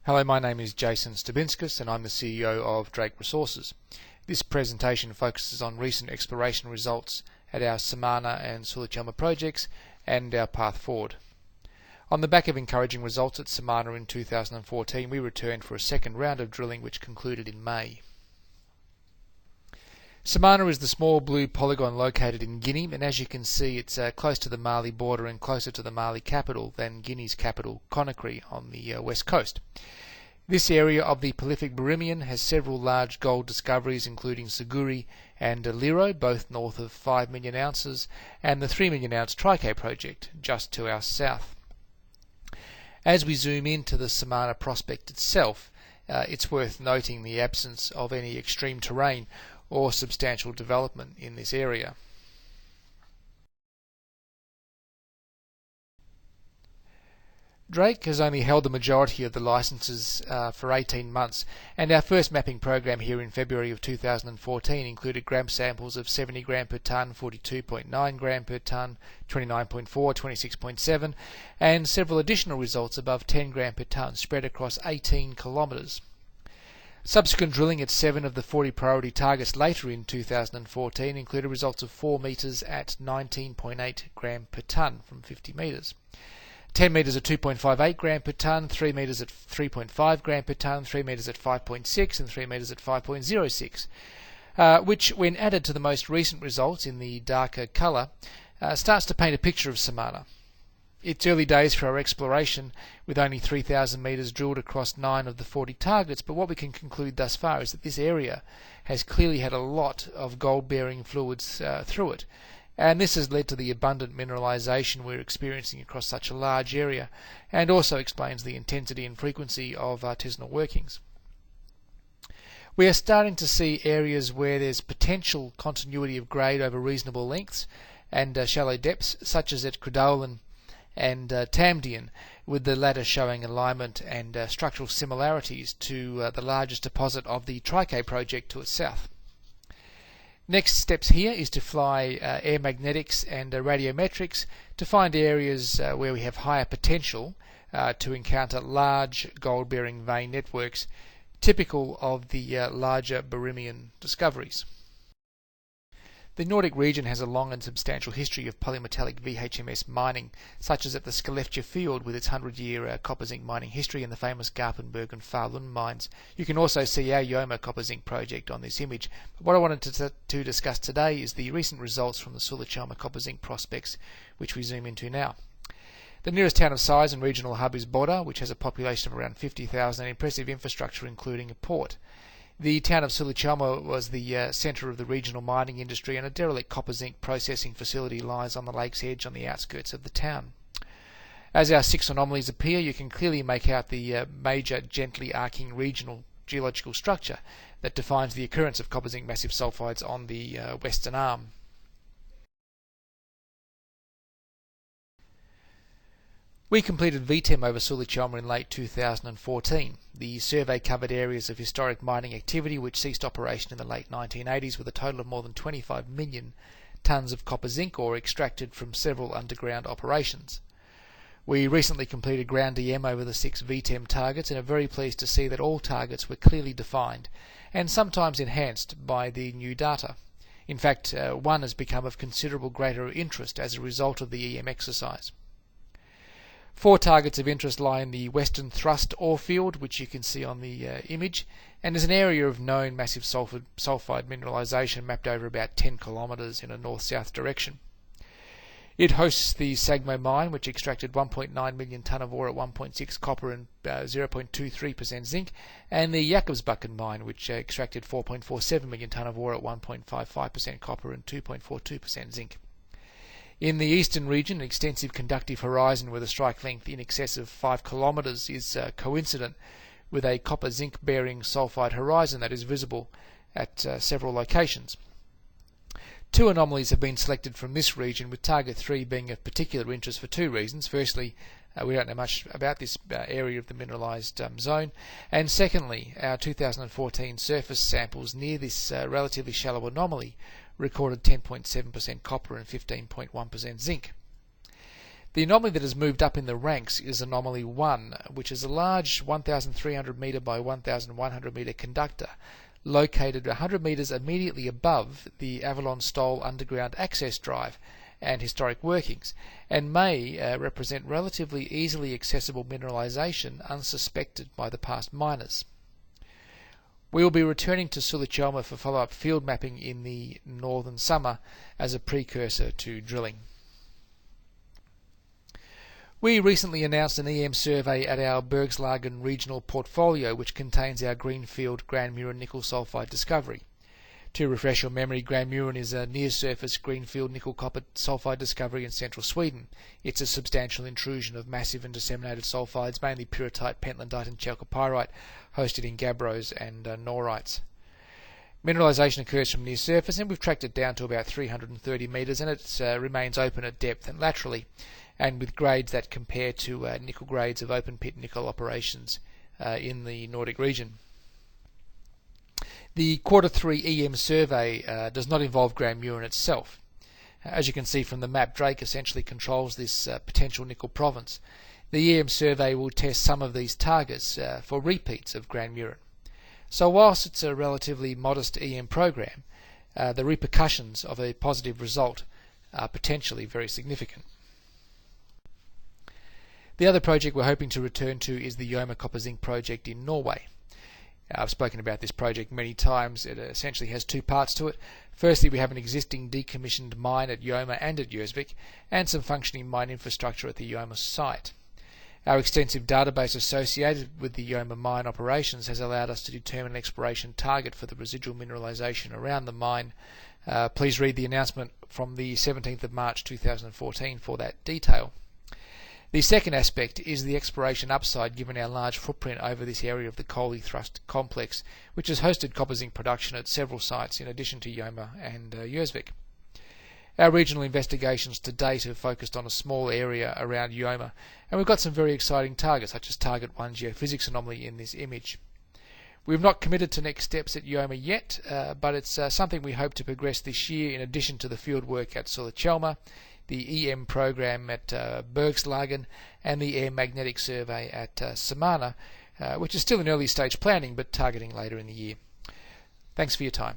Hello, my name is Jason Stabinskas and I'm the CEO of Drake Resources. This presentation focuses on recent exploration results at our Samana and Sulochana projects and our path forward. On the back of encouraging results at Samana in 2014, we returned for a second round of drilling which concluded in May. Samana is the small blue polygon located in Guinea, and as you can see it's close to the Mali border and closer to the Mali capital than Guinea's capital, Conakry, on the west coast. This area of the prolific Birimian has several large gold discoveries including Siguri and Liro, both north of 5 million ounces, and the 3 million ounce Trike project just to our south. As we zoom into the Samana prospect itself, it's worth noting the absence of any extreme terrain or substantial development in this area. Drake has only held the majority of the licenses for 18 months, and our first mapping program here in February of 2014 included gram samples of 70 gram per tonne, 42.9 gram per tonne, 29.4, 26.7, and several additional results above 10 gram per tonne spread across 18 kilometres. Subsequent drilling at 7 of the 40 priority targets later in 2014 included results of 4 metres at 19.8 gram per tonne from 50 metres. 10 metres at 2.58 gram per tonne, 3 metres at 3.5 gram per tonne, 3 metres at 5.6 and 3 metres at 5.06, which when added to the most recent results in the darker colour starts to paint a picture of Samana. It's early days for our exploration with only 3,000 metres drilled across 9 of the 40 targets, but what we can conclude thus far is that this area has clearly had a lot of gold-bearing fluids through it, and this has led to the abundant mineralisation we're experiencing across such a large area, and also explains the intensity and frequency of artisanal workings. We are starting to see areas where there's potential continuity of grade over reasonable lengths and shallow depths, such as at Credolan and Tamdian, with the latter showing alignment and structural similarities to the largest deposit of the Trike project to its south. Next steps here is to fly air magnetics and radiometrics to find areas where we have higher potential to encounter large gold-bearing vein networks typical of the larger Birimian discoveries. The Nordic region has a long and substantial history of polymetallic VHMS mining, such as at the Skellefteå field with its 100-year copper-zinc mining history and the famous Garpenberg and Falun mines. You can also see our Yoma copper-zinc project on this image. But what I wanted to discuss today is the recent results from the Sulochana copper-zinc prospects, which we zoom into now. The nearest town of size and regional hub is Boda, which has a population of around 50,000 and impressive infrastructure including a port. The town of Sulochana was the centre of the regional mining industry, and a derelict copper-zinc processing facility lies on the lake's edge on the outskirts of the town. As our 6 anomalies appear, you can clearly make out the major gently arcing regional geological structure that defines the occurrence of copper-zinc massive sulfides on the western arm. We completed Vetem over Sulochana in late 2014. The survey covered areas of historic mining activity which ceased operation in the late 1980s, with a total of more than 25 million tonnes of copper-zinc ore extracted from several underground operations. We recently completed ground EM over the 6 Vetem targets and are very pleased to see that all targets were clearly defined and sometimes enhanced by the new data. In fact, one has become of considerable greater interest as a result of the EM exercise. 4 targets of interest lie in the Western Thrust ore field, which you can see on the image, and is an area of known massive sulfide mineralisation mapped over about 10 kilometres in a north-south direction. It hosts the Sagmo mine, which extracted 1.9 million tonne of ore at 1.6 copper and 0.23% zinc, and the Jakobsbakken mine, which extracted 4.47 million tonne of ore at 1.55% copper and 2.42% zinc. In the eastern region, an extensive conductive horizon with a strike length in excess of 5 kilometres is coincident with a copper-zinc bearing sulfide horizon that is visible at several locations. 2 anomalies have been selected from this region, with target 3 being of particular interest for 2 reasons. Firstly, we don't know much about this area of the mineralised zone, and secondly, our 2014 surface samples near this relatively shallow anomaly recorded 10.7% copper and 15.1% zinc. The anomaly that has moved up in the ranks is anomaly 1, which is a large 1,300 metre by 1,100 metre conductor located 100 metres immediately above the Avalon Stole underground access drive and historic workings, and may represent relatively easily accessible mineralisation unsuspected by the past miners. We will be returning to Sulochana for follow-up field mapping in the northern summer as a precursor to drilling. We recently announced an EM survey at our Bergslagen regional portfolio, which contains our greenfield Gran Mujer nickel sulfide discovery. To refresh your memory, Gran Mujer is a near-surface greenfield nickel-copper sulfide discovery in central Sweden. It's a substantial intrusion of massive and disseminated sulfides, mainly pyrrhotite, pentlandite and chalcopyrite, hosted in gabbros and norites. Mineralisation occurs from near surface, and we've tracked it down to about 330 metres, and it remains open at depth and laterally, and with grades that compare to nickel grades of open pit nickel operations in the Nordic region. The Q3 EM survey does not involve Gran Mujer itself. As you can see from the map, Drake essentially controls this potential nickel province. The EM survey will test some of these targets for repeats of Gran Mujer. So whilst it's a relatively modest EM program, the repercussions of a positive result are potentially very significant. The other project we're hoping to return to is the Yoma copper zinc project in Norway. I've spoken about this project many times. It essentially has two parts to it. Firstly, we have an existing decommissioned mine at Yoma and at Gjøvik, and some functioning mine infrastructure at the Yoma site. Our extensive database associated with the Yoma mine operations has allowed us to determine an exploration target for the residual mineralisation around the mine. Please read the announcement from the 17th of March 2014 for that detail. The second aspect is the exploration upside given our large footprint over this area of the Coley Thrust complex, which has hosted copper zinc production at several sites in addition to Yoma and Gjøvik. Our regional investigations to date have focused on a small area around Yoma, and we've got some very exciting targets, such as Target 1 geophysics anomaly in this image. We have not committed to next steps at Yoma yet, but it's something we hope to progress this year in addition to the field work at Sulochana, the EM program at Bergslagen, and the air magnetic survey at Samana, which is still in early stage planning but targeting later in the year. Thanks for your time.